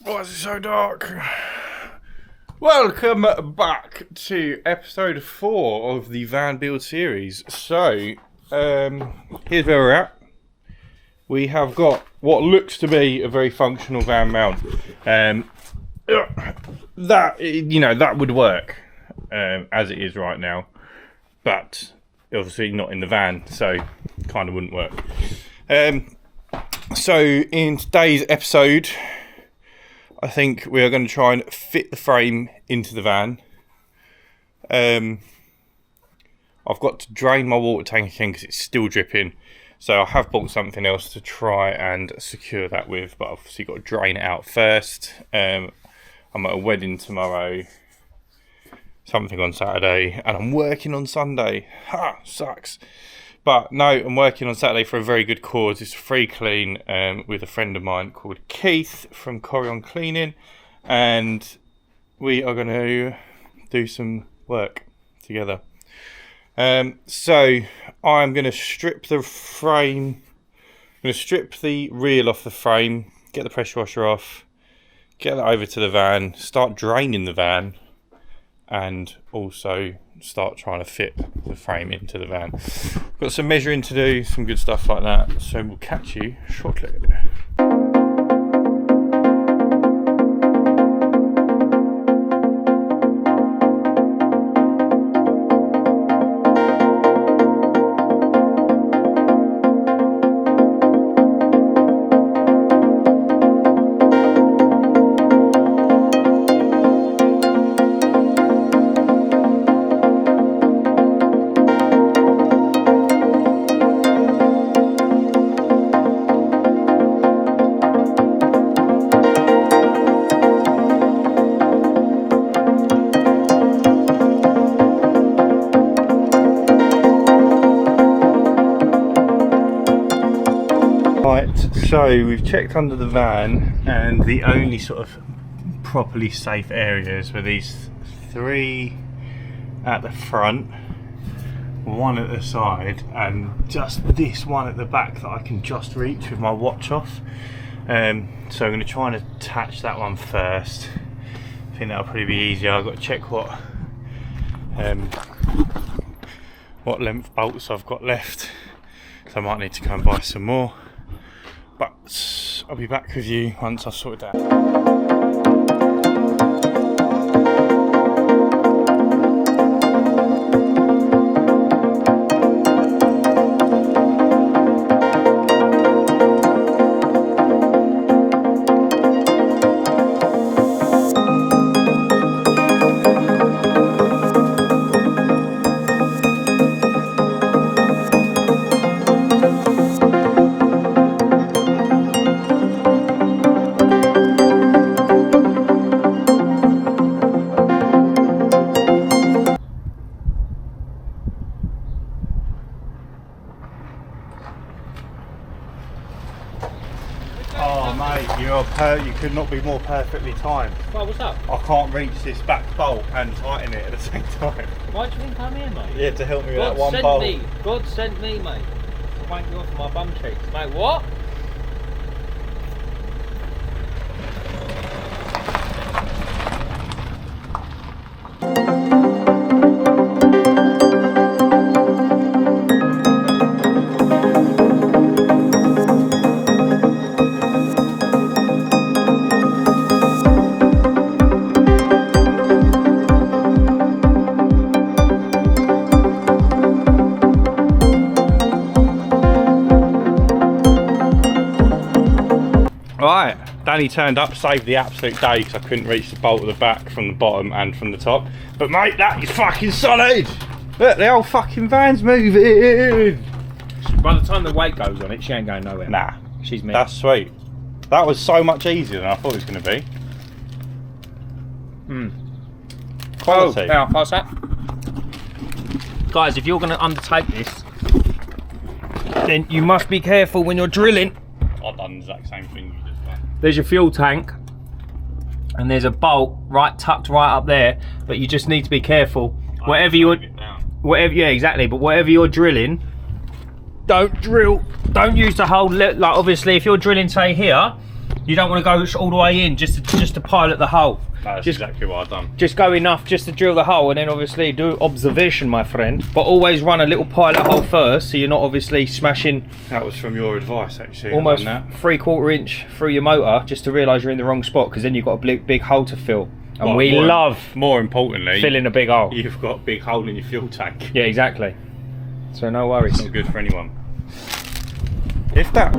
Why is it so dark? Welcome back to episode 4 of the van build series. So, here's where we're at. We have got what looks to be a very functional van mount. That would work as it is right now, but obviously not in the van, so kind of wouldn't work. So in today's episode, I think we are going to try and fit the frame into the van. I've got to drain my water tank again because it's still dripping. So I have bought something else to try and secure that with, but I've obviously got to drain it out first. I'm at a wedding tomorrow, something on Saturday, and I'm working on Sunday. Ha! Sucks. But no, I'm working on Saturday for a very good cause. It's a free clean with a friend of mine called Keith from Corion Cleaning, and we are going to do some work together. So I'm going to strip the frame. I'm going to strip the reel off the frame, get the pressure washer off, get that over to the van, start draining the van, and also start trying to fit the frame into the van. Got some measuring to do, some good stuff like that, so we'll catch you shortly. So we've checked under the van, and the only sort of properly safe areas were these 3 at the front, 1 at the side, and just this one at the back that I can just reach with my watch off. So I'm going to try and attach that one first. I think that'll probably be easier. I've got to check what length bolts I've got left, so I might need to go and buy some more. But I'll be back with you once I've sorted that out. You could not be more perfectly timed. Well, what's up? I can't reach this back bolt and tighten it at the same time. Why do you think I'm here, mate? Yeah, to help me with that one bolt. God sent me, mate. To wank you off my bum cheeks. Mate, what? Right, Danny turned up, saved the absolute day because I couldn't reach the bolt at the back from the bottom and from the top. But mate, that is fucking solid! Look, the whole fucking van's moving! By the time the weight goes on it, she ain't going nowhere. Nah, she's me. That's sweet. That was so much easier than I thought it was going to be. Quality. Oh, now, pass that. Guys, if you're going to undertake this, then you must be careful when you're drilling. I've done the exact same thing you just done. There's your fuel tank, and there's a bolt tucked right up there, but you just need to be careful. Whatever you're, yeah, exactly. But whatever you're drilling, don't use the whole, like obviously if you're drilling say here, You don't want to go all the way in just to pilot the hole. That's exactly what I've done. Just go enough just to drill the hole, and then obviously do observation, my friend. But always run a little pilot hole first, so you're not obviously smashing. That was from your advice, actually. Almost 3/4 inch through your motor just to realise you're in the wrong spot, because then you've got a big hole to fill. And we love, more importantly, filling a big hole. You've got a big hole in your fuel tank. Yeah, exactly. So no worries. It's not good for anyone. If that.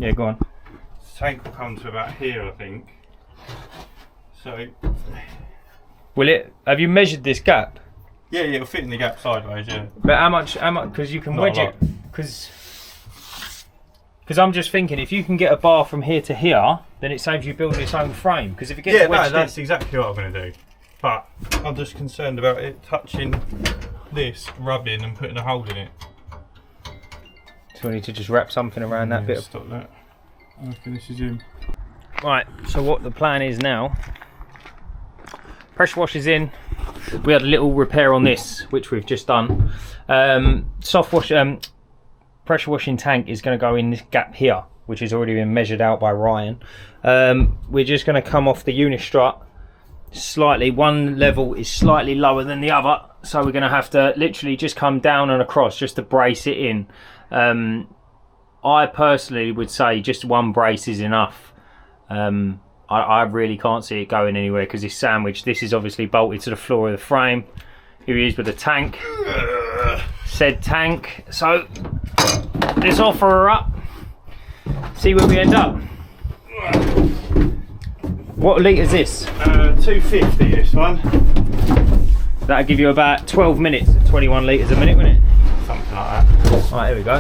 Yeah, go on. Tank will come to about here, I think. So. Will it? Have you measured this gap? Yeah, it'll fit in the gap sideways, yeah. But how much? Because you can Not wedge a it. lot. Because I'm just thinking, if you can get a bar from here to here, then it saves you building its own frame. Because if it gets wedged that's exactly what I'm going to do. But I'm just concerned about it touching this, rubbing and putting a hole in it. So we need to just wrap something around that bit. Stop that. I reckon this is him. Right, so what the plan is now, pressure wash is in. We had a little repair on this, which we've just done. Soft wash, pressure washing tank is going to go in this gap here, which has already been measured out by Ryan. We're just going to come off the unistrut slightly. One level is slightly lower than the other, so we're going to have to literally just come down and across just to brace it in. I personally would say just one brace is enough. I really can't see it going anywhere because it's sandwiched. This is obviously bolted to the floor of the frame. Here he is with the tank. Said tank. So let's offer her up. See where we end up. What litre is this? 250 this one. That'll give you about 12 minutes at 21 litres a minute, wouldn't it? Something like that. Right, here we go.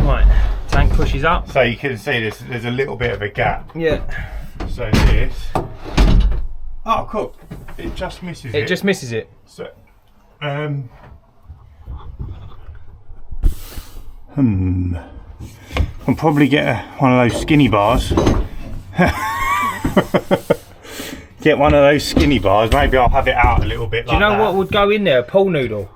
Right, tank pushes up. So you can see there's a little bit of a gap. Yeah. So this. Oh, cool. It just misses it. It just misses it. So, I'll probably get one of those skinny bars. Get one of those skinny bars. Maybe I'll have it out a little bit. Do you know what would go in there? A pool noodle.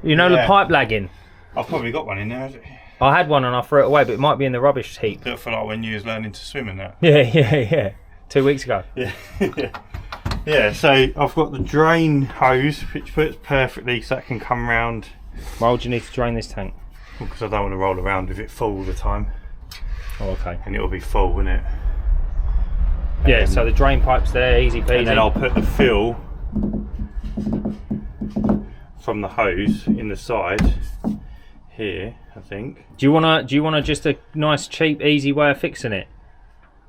You know, the pipe lagging. I've probably got one in there, has it? I had one and I threw it away, but it might be in the rubbish heap. Do it for like when you was learning to swim and that. Yeah. 2 weeks ago. Yeah. Yeah, so I've got the drain hose, which fits perfectly so that can come round. Why would you need to drain this tank? Because I don't want to roll around with it full all the time. Oh, okay. And it'll be full, won't it? Yeah, so the drain pipe's there, easy peasy. And then I'll put the fill from the hose in the side here, I think. Do you wanna just a nice, cheap, easy way of fixing it?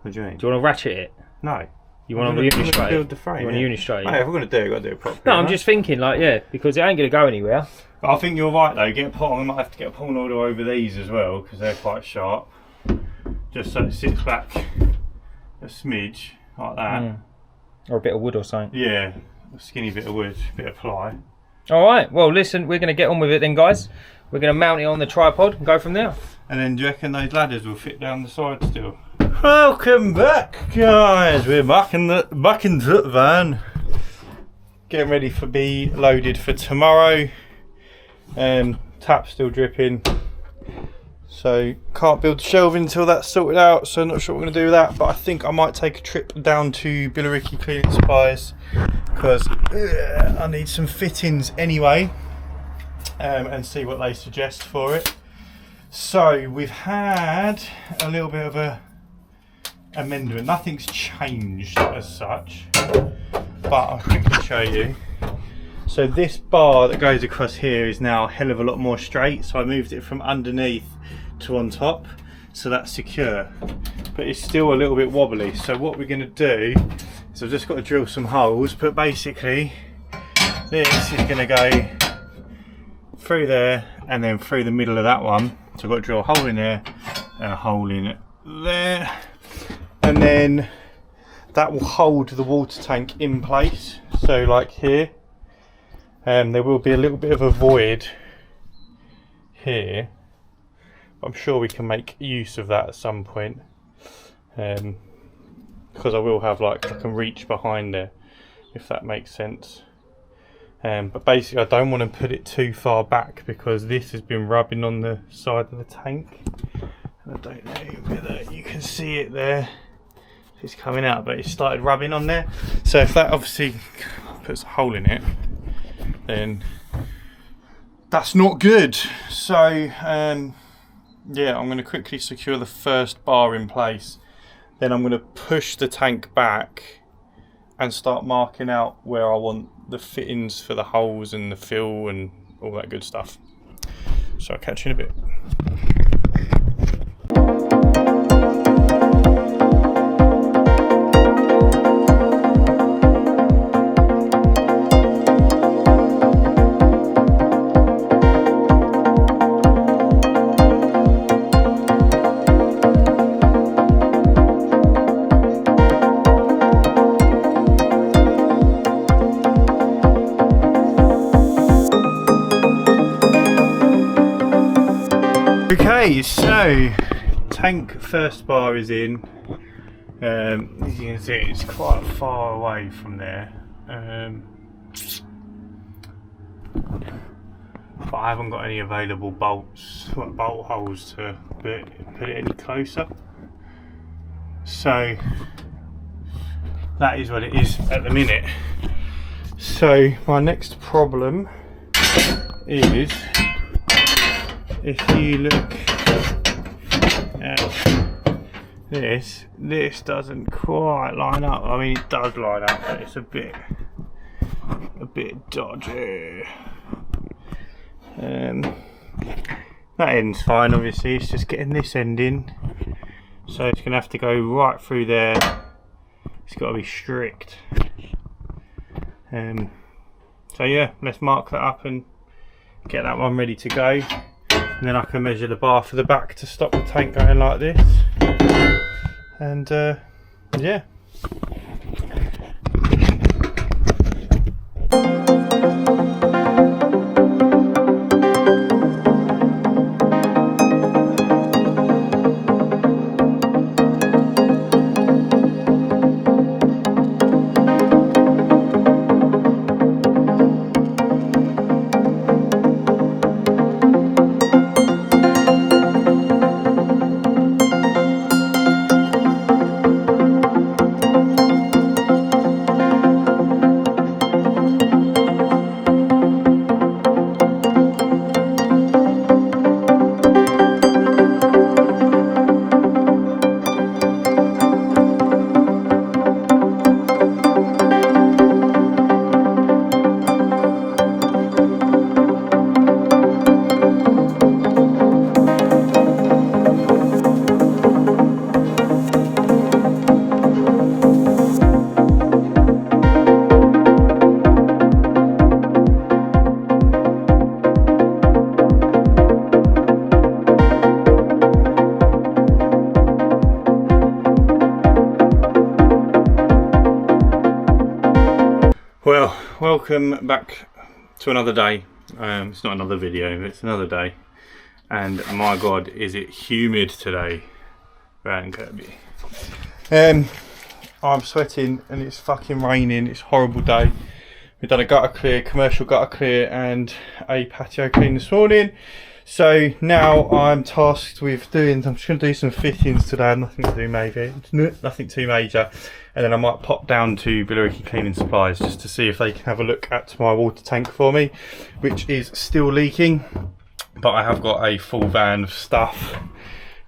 What do you mean? Do you wanna ratchet it? No. You want to unistrate build the frame. You want to unistrate it? Hey, if we're going to do it, we've got to do it properly. No, I'm just thinking, like, yeah, because it ain't going to go anywhere. But I think you're right, though. We might have to get a pull noodle over these as well, because they're quite sharp. Just so it sits back a smidge, like that. Or a bit of wood or something. Yeah, a skinny bit of wood, bit of ply. Alright, well, listen, we're going to get on with it then, guys. We're going to mount it on the tripod and go from there. And then do you reckon those ladders will fit down the side still? Welcome back, guys. We're back into the van, getting ready for be loaded for tomorrow. Tap still dripping, so can't build shelving until that's sorted out. So not sure what we're gonna do with that, but I think I might take a trip down to Billericay Cleaning Supplies because I need some fittings anyway, and see what they suggest for it. So we've had a little bit of a amendment. Nothing's changed as such, but I'll quickly show you. So this bar that goes across here is now a hell of a lot more straight, so I moved it from underneath to on top, so that's secure, but it's still a little bit wobbly. So what we're going to do is I've just got to drill some holes, but basically this is going to go through there and then through the middle of that one. So I've got to drill a hole in there and a hole in there, and then that will hold the water tank in place. So like here, there will be a little bit of a void here. I'm sure we can make use of that at some point, because I will have, like, I can reach behind there, if that makes sense. But basically I don't want to put it too far back because this has been rubbing on the side of the tank, and I don't know whether you can see it there. It's coming out, but it started rubbing on there. So if that obviously puts a hole in it, then that's not good. So yeah, I'm going to quickly secure the first bar in place, then I'm going to push the tank back and start marking out where I want the fittings for the holes and the fill and all that good stuff. So I'll catch you in a bit. Okay, so tank first bar is in. As you can see, it's quite far away from there, but I haven't got any available bolt holes to put it any closer. So that is what it is at the minute. So my next problem is, if you look at this doesn't quite line up. I mean, it does line up, but it's a bit dodgy. That end's fine, obviously. It's just getting this end in, so it's gonna have to go right through there. It's got to be strict. So yeah, let's mark that up and get that one ready to go. And then I can measure the bar for the back to stop the tank going like this. And yeah. Well, welcome back to another day. It's not another video, it's another day. And my God, is it humid today, around Kirby. I'm sweating and it's fucking raining. It's a horrible day. We've done a gutter clear, commercial gutter clear, and a patio clean this morning. So now I'm tasked with I'm just going to do some fittings today. Nothing too major. And then I might pop down to Billericay Cleaning Supplies just to see if they can have a look at my water tank for me, which is still leaking. But I have got a full van of stuff,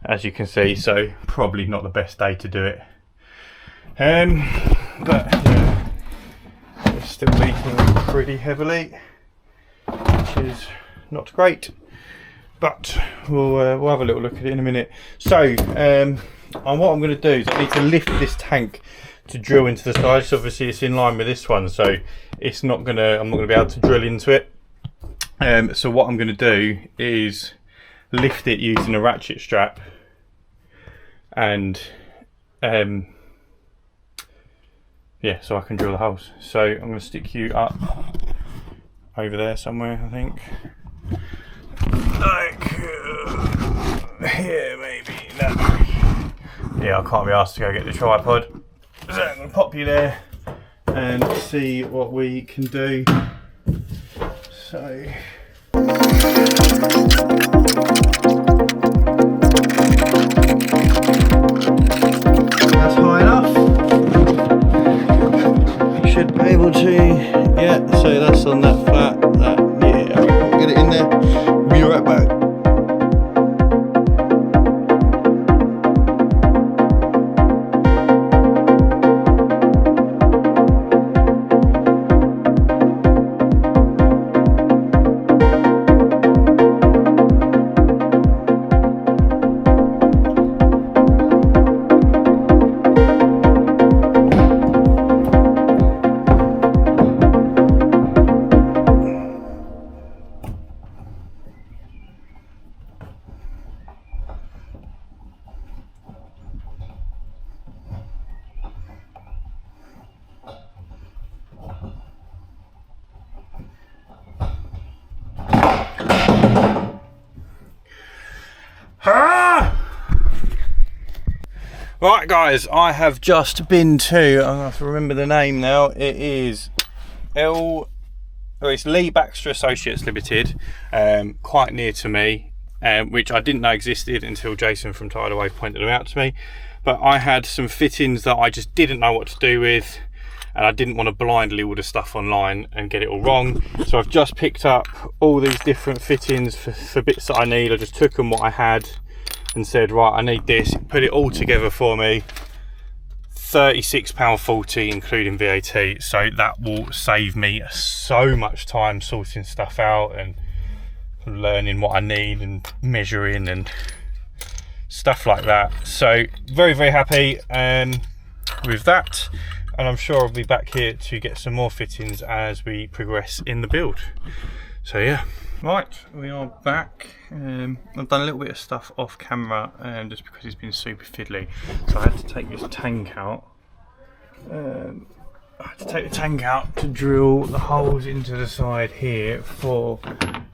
as you can see, so probably not the best day to do it. But yeah, let's still leaking pretty heavily, which is not great. But we'll have a little look at it in a minute. So what I'm going to do is I need to lift this tank to drill into the side. So obviously it's in line with this one, so it's not gonna. I'm not going to be able to drill into it. So what I'm going to do is lift it using a ratchet strap, and yeah, so I can drill the holes. So I'm going to stick you up over there somewhere, I think. Like here, maybe. No. Yeah, I can't be asked to go get the tripod. So I'm going to pop you there and see what we can do. So. That's high enough. You should be able to, yeah, so that's on that flat. Yeah, get it in there. Be right back. Right guys, I have just been to, I have to remember the name now, it is it's Lee Baxter Associates Limited, quite near to me, which I didn't know existed until Jason from Tidal Wave pointed them out to me. But I had some fittings that I just didn't know what to do with, and I didn't want to blindly order stuff online and get it all wrong. So I've just picked up all these different fittings for bits that I need. I just took them what I had and said, right, I need this, put it all together for me. £36.40 including VAT, so that will save me so much time sorting stuff out and learning what I need and measuring and stuff like that. So very, very happy with that, and I'm sure I'll be back here to get some more fittings as we progress in the build. So yeah, right, we are back. I've done a little bit of stuff off camera just because it's been super fiddly, so I had to take this tank out. I had to take the tank out to drill the holes into the side here for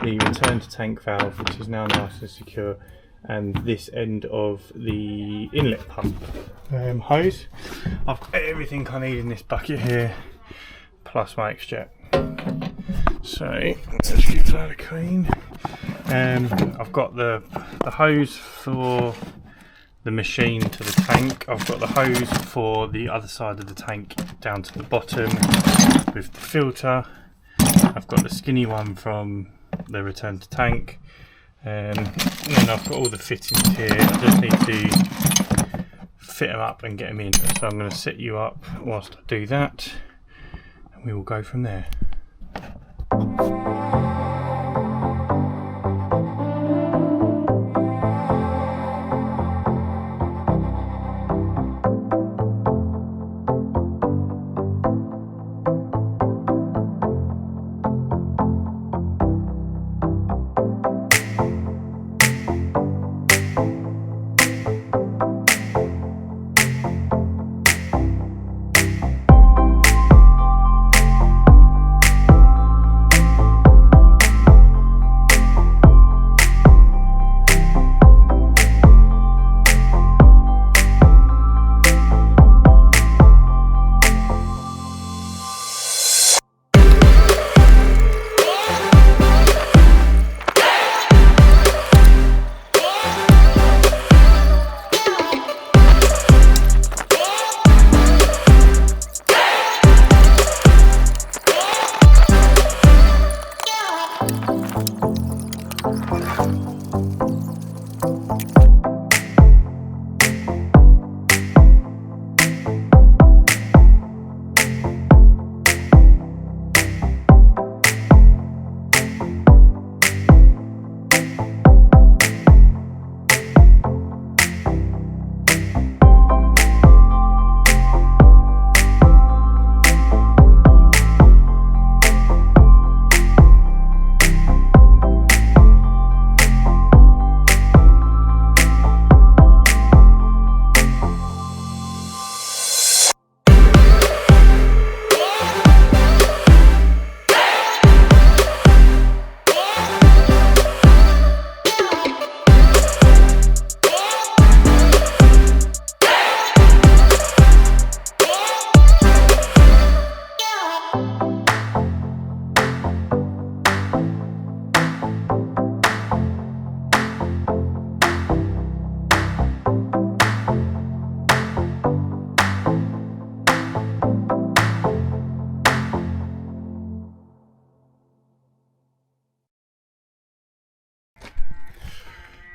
the return to tank valve, which is now nice and secure, and this end of the inlet pump hose. I've got everything I need in this bucket here, plus my X-Jet. So let's just give that a clean. I've got the hose for the machine to the tank. I've got the hose for the other side of the tank down to the bottom with the filter. I've got the skinny one from the return to tank. And then I've got all the fittings here. I just need to fit them up and get them in. So I'm going to set you up whilst I do that, and we will go from there.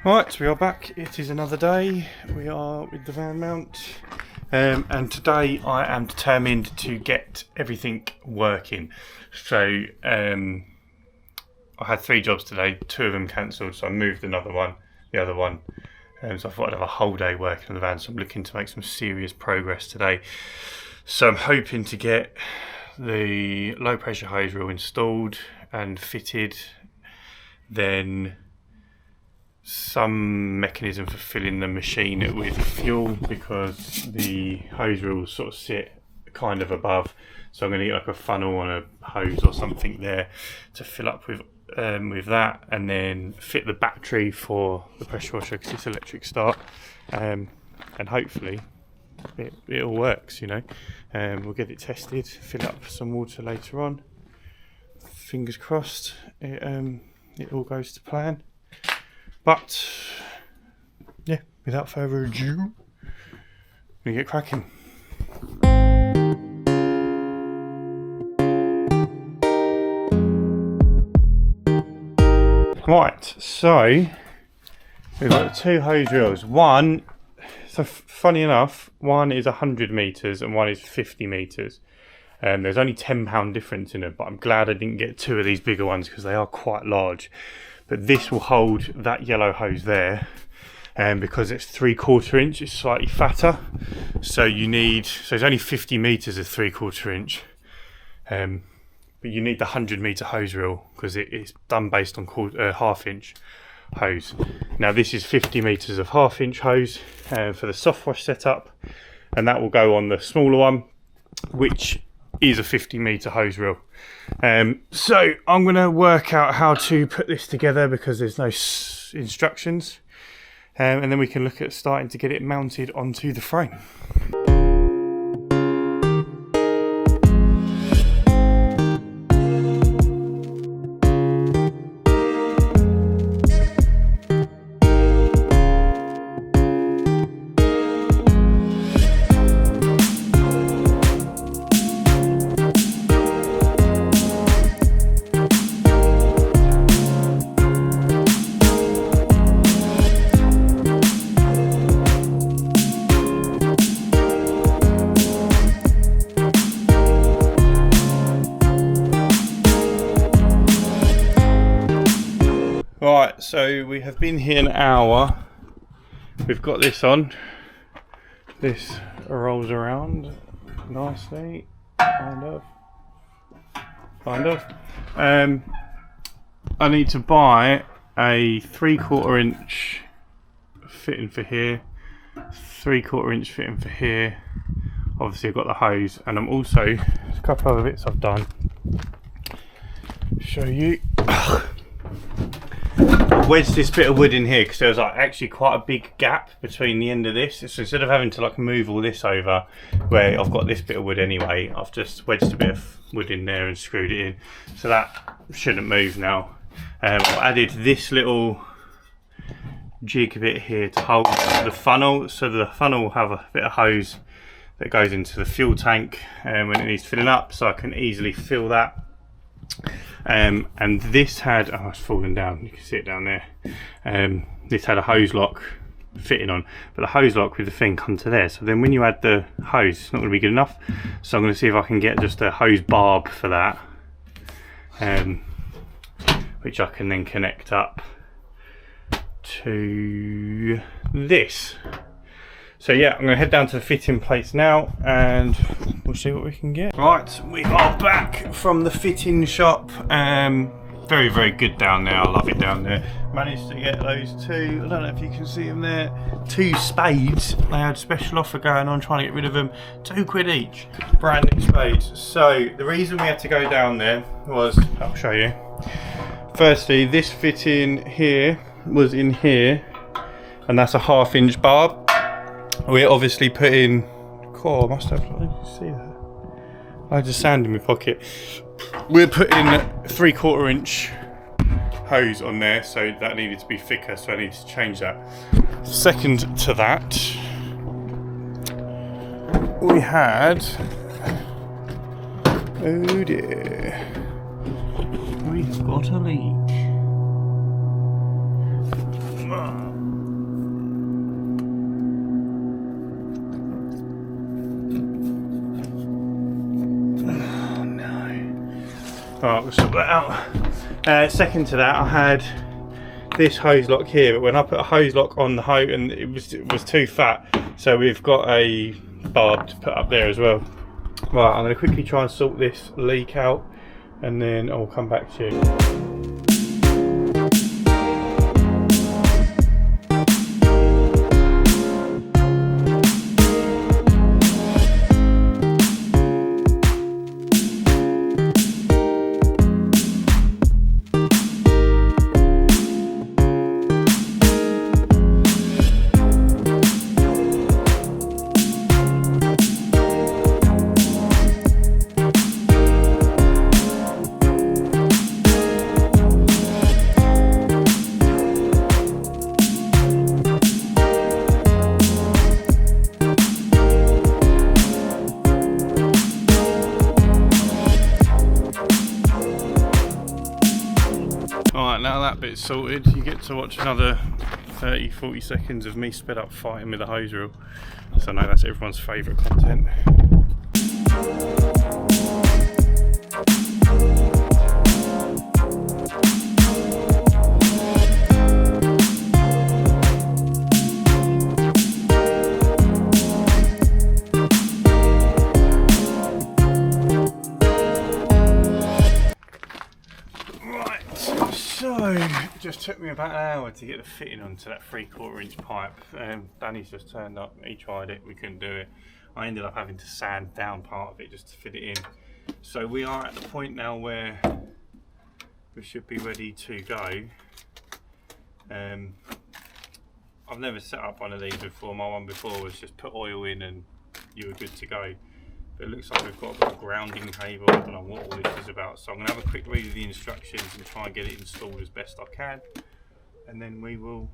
Right, we are back. It is another day. We are with the van mount. And today I am determined to get everything working. So I had 3 jobs today, 2 of them cancelled, so I moved the other one. So I thought I'd have a whole day working on the van, so I'm looking to make some serious progress today. So I'm hoping to get the low pressure hose reel installed and fitted, then some mechanism for filling the machine with fuel, because the hose reels sort of sit kind of above, so I'm going to get like a funnel on a hose or something there to fill up with that, and then fit the battery for the pressure washer because it's electric start, and hopefully it all works, you know. We'll get it tested, fill up some water later on, fingers crossed it all goes to plan. But yeah, without further ado, we get cracking. Right, so we've got 2 hose reels. One, so funny enough, one is 100 metres and one is 50 metres. There's only £10 difference in them, but I'm glad I didn't get 2 of these bigger ones because they are quite large. But this will hold that yellow hose there, and because it's 3/4 inch, it's slightly fatter. So it's only 50 metres of 3/4 inch, but you need the 100 metre hose reel because it's done based on 1/2 inch hose. Now this is 50 metres of 1/2 inch hose for the soft wash setup, and that will go on the smaller one, which is a 50 metre hose reel. So I'm going to work out how to put this together because there's no instructions, and then we can look at starting to get it mounted onto the frame. Right, so we have been here an hour. We've got this on. This rolls around nicely, kind of. I need to buy a 3/4 inch fitting for here, 3/4 inch fitting for here. Obviously I've got the hose, and I'm also, there's a couple other bits I've done. Show you. I've wedged this bit of wood in here because there was actually quite a big gap between the end of this. So instead of having to move all this over, where I've got this bit of wood anyway, I've just wedged a bit of wood in there and screwed it in. So that shouldn't move now. I've added this little jig bit here to hold the funnel. So the funnel will have a bit of hose that goes into the fuel tank when it needs filling up, so I can easily fill that. And this had, it's fallen down, you can see it down there. This had a hose lock fitting on, but the hose lock with the thing come to there, so then when you add the hose, it's not going to be good enough. So I'm going to see if I can get just a hose barb for that, which I can then connect up to this. So yeah, I'm going to head down to the fitting place now and we'll see what we can get. Right, we are back from the fitting shop. Very, very good down there. I love it down there. Managed to get those 2, I don't know if you can see them there, 2 spades. They had a special offer going on, trying to get rid of them. £2 each, brand new spades. So the reason we had to go down there was, I'll show you. Firstly, this fitting here was in here, and that's a 1/2 inch barb. We're obviously putting, I must have, you see that? I had just sand in my pocket. We're putting 3/4 inch hose on there, so that needed to be thicker, so I needed to change that. Second to that, we had, oh dear, we've got a leak. Alright, we'll sort that out. Second to that, I had this hose lock here, but when I put a hose lock on the hose, and it was too fat, so we've got a barb to put up there as well. Right, I'm going to quickly try and sort this leak out, and then I'll come back to you. Alright, now that bit's sorted, you get to watch another 30-40 seconds of me sped up fighting with the hose reel. So I know that's everyone's favourite content. So, it just took me about an hour to get the fitting onto that 3/4 inch pipe. Danny's just turned up, he tried it, we couldn't do it. I ended up having to sand down part of it just to fit it in. So we are at the point now where we should be ready to go. I've never set up one of these before. My one before was just put oil in and you were good to go. But it looks like we've got a grounding cable. I don't know what all this is about. So I'm going to have a quick read of the instructions and try and get it installed as best I can. And then we will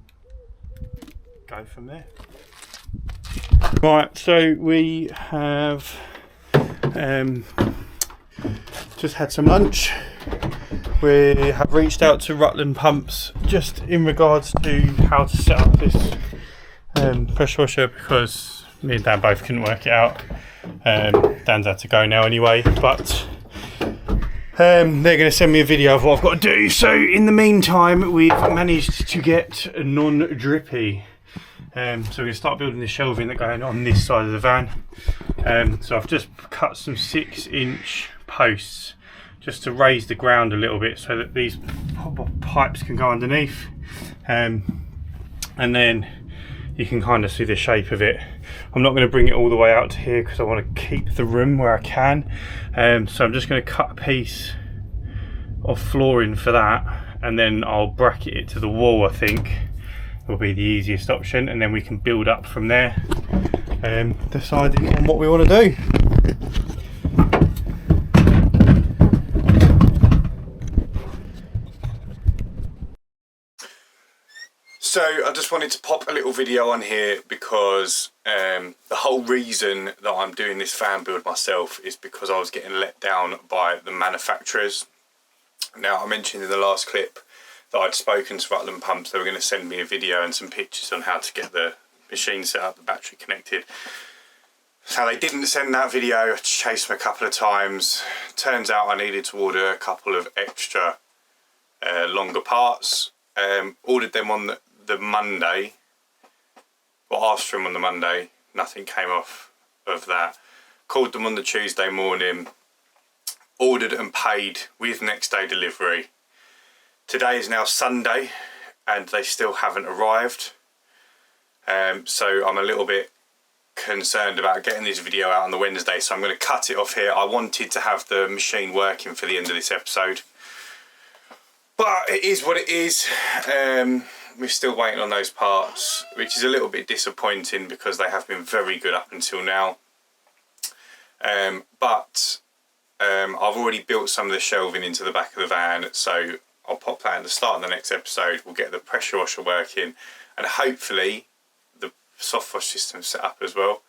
go from there. Right, so we have just had some lunch. We have reached out to Rutland Pumps just in regards to how to set up this pressure washer, because me and Dan both couldn't work it out. Dan's had to go now anyway, but they're going to send me a video of what I've got to do. So in the meantime, we've managed to get a non-drippy. So we're going to start building the shelving that's going on this side of the van. So I've just cut some 6-inch posts just to raise the ground a little bit so that these pipes can go underneath. And then you can kind of see the shape of it. I'm not going to bring it all the way out to here because I want to keep the room where I can. So I'm just going to cut a piece of flooring for that, and then I'll bracket it to the wall. I think will be the easiest option, and then we can build up from there, deciding on what we want to do. So I just wanted to pop a little video on here because the whole reason that I'm doing this fan build myself is because I was getting let down by the manufacturers. Now, I mentioned in the last clip that I'd spoken to Rutland Pumps. They were going to send me a video and some pictures on how to get the machine set up, the battery connected. So they didn't send that video. I chased them a couple of times. Turns out I needed to order a couple of extra longer parts. Ordered them on the Monday, or asked for them on the Monday. Nothing came off of that. Called them on the Tuesday morning, ordered and paid with next day delivery. Today is now Sunday and they still haven't arrived. So I'm a little bit concerned about getting this video out on the Wednesday, so I'm going to cut it off here. I wanted to have the machine working for the end of this episode, but it is what it is. We're still waiting on those parts, which is a little bit disappointing because they have been very good up until now. But I've already built some of the shelving into the back of the van, so I'll pop that in the start of the next episode. We'll get the pressure washer working and hopefully the soft wash system set up as well.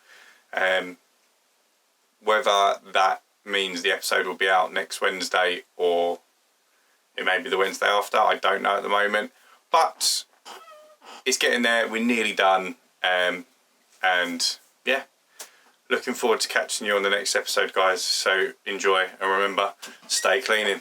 Whether that means the episode will be out next Wednesday or it may be the Wednesday after, I don't know at the moment, but it's getting there. We're nearly done, and yeah, looking forward to catching you on the next episode, guys. So enjoy, and remember, stay cleaning.